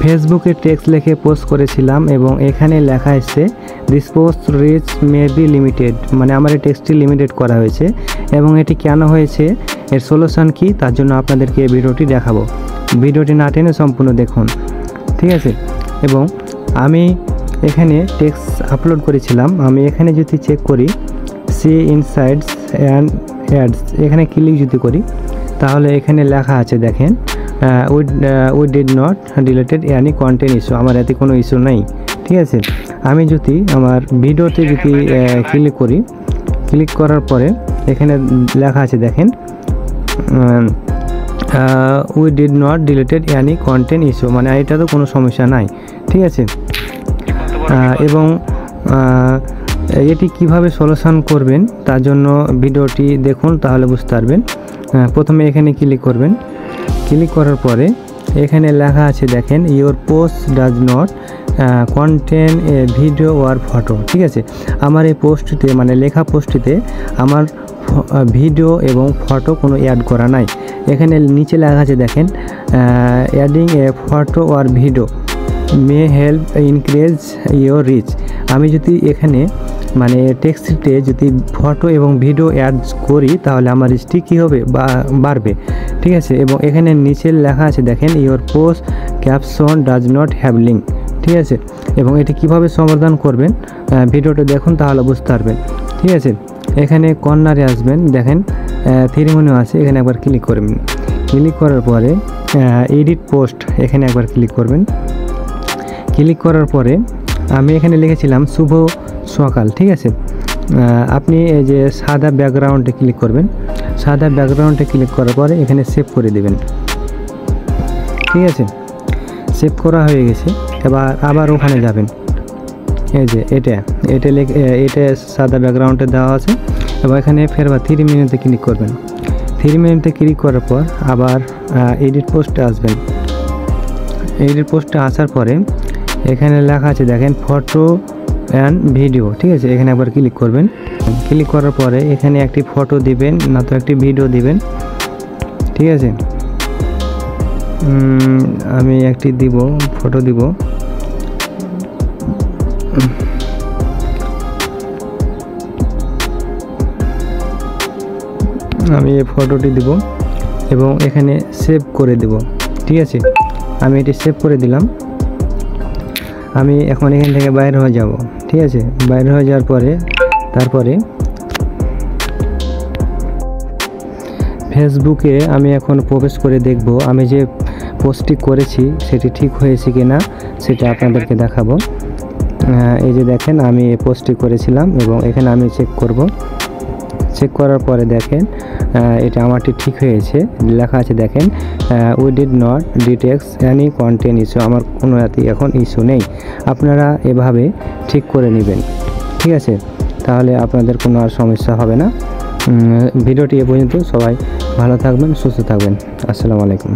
ফেসবুকে টেক্সট লিখে পোস্ট করেছিলাম এবং এখানে লেখা এসেছে this post rich may be limited, মানে আমার এই টেক্সটটি লিমিটেড করা হয়েছে এবং এটি কেন হয়েছে, এর সলিউশন কি, তার জন্য আপনাদেরকে এই ভিডিওটি দেখাবো। ভিডিওটি না টেনে সম্পূর্ণ দেখুন, ঠিক আছে। এবং আমি এখানে টেক্সট আপলোড করেছিলাম, আমি এখানে যদি চেক করি সি ইনসাইটস অ্যান্ড অ্যাডস, এখানে ক্লিক যদি করি তাহলে এখানে লেখা আছে দেখেন we did not deleted any content issue, আমার এতে কোনো ইস্যু নেই, ঠিক আছে। আমি যদি আমার ভিডিওতে যদি ক্লিক করি, ক্লিক করার পরে এখানে লেখা আছে দেখেন we did not deleted any content issue, মানে এটা তো কোনো সমস্যা নাই, ঠিক আছে। এবং এটি কিভাবে সলিউশন করবেন তার জন্য ভিডিওটি দেখুন, তাহলে বুঝতে পারবেন। প্রথমে এখানে ক্লিক করবেন, ক্লিক করার পরে এখানে লেখা আছে দেখেন your post does not contain a video or photo, ঠিক আছে। আমার এই পোস্টটিতে মানে লেখা পোস্টটিতে আমার ভিডিও এবং ফটো কোনো অ্যাড করা নাই। এখানে নিচে লেখা আছে দেখেন adding a photo or video may help increase your reach, আমি যদি এখানে মানে টেক্সটে যদি ফটো এবং ভিডিও অ্যাড করি তাহলে আমার রিচটি কী হবে, বাড়বে, ঠিক আছে। এবং এখানে নিচে লেখা আছে দেখেন your post caption does not have link, ঠিক আছে। এবং এটি কিভাবে সমাধান করবেন ভিডিওটা দেখুন, তাহলে বুঝতে পারবেন, ঠিক আছে। এখানে কর্নারে আসবেন, দেখেন থ্রি মেনু আছে, এখানে একবার ক্লিক করবেন। ক্লিক করার পরে এডিট পোস্ট, এখানে একবার ক্লিক করবেন। ক্লিক করার পরে আমি এখানে লিখেছিলাম শুভ সকাল, ঠিক আছে। আপনি এই যে সাদা ব্যাকগ্রাউন্ডে ক্লিক করবেন, সাদা ব্যাকগ্রাউন্ডে ক্লিক করার পরে এখানে সেভ করে দেবেন, ঠিক আছে। সেভ করা হয়ে গেছে, এবার আবার ওখানে যাবেন, এই যে এটা সাদা ব্যাকগ্রাউন্ডে দেওয়া আছে এবং এখানে ফের আবার 3 মিনিটে ক্লিক করবেন। 3 মিনিটে ক্লিক করার পর আবার এডিট পোস্টে আসবেন। এডিট পোস্টে আসার পরে এখানে লেখা আছে দেখেন ফটো অ্যান্ড ভিডিও, ঠিক আছে। এখানে একবার ক্লিক করবেন। ক্লিক করার পরে এখানে একটি ফটো দিবেন না তো একটি ভিডিও দিবেন, ঠিক আছে। আমি একটি দিব, ফটো দিব। আমি এই ফটোটি দিব এবং এখানে সেভ করে দেব, ঠিক আছে। আমি এটি সেভ করে দিলাম। আমি এখন এখান থেকে বাইরে হয়ে যাব, ঠিক আছে। বাইরে হয়ে যাওয়ার পরে তারপরে ফেসবুকে আমি এখন প্রবেশ করে দেখব আমি যে পোস্টটি করেছি সেটি ঠিক হয়েছে কি না, সেটা আপনাদেরকে দেখাবো। এই যে দেখেন আমি এই পোস্টটি করেছিলাম এবং এখানে আমি চেক করব। চেক করার পরে দেখেন এটা আমারটি ঠিক হয়েছে, লেখা আছে দেখেন we did not detect any content issue, আমার কোনো এখন ইস্যু নেই। আপনারা এভাবে ঠিক করে নেবেন, ঠিক আছে, তাহলে আপনাদের কোনো আর সমস্যা হবে না। ভিডিওটি এ পর্যন্ত, সবাই ভালো থাকবেন, সুস্থ থাকবেন। আসসালামু আলাইকুম।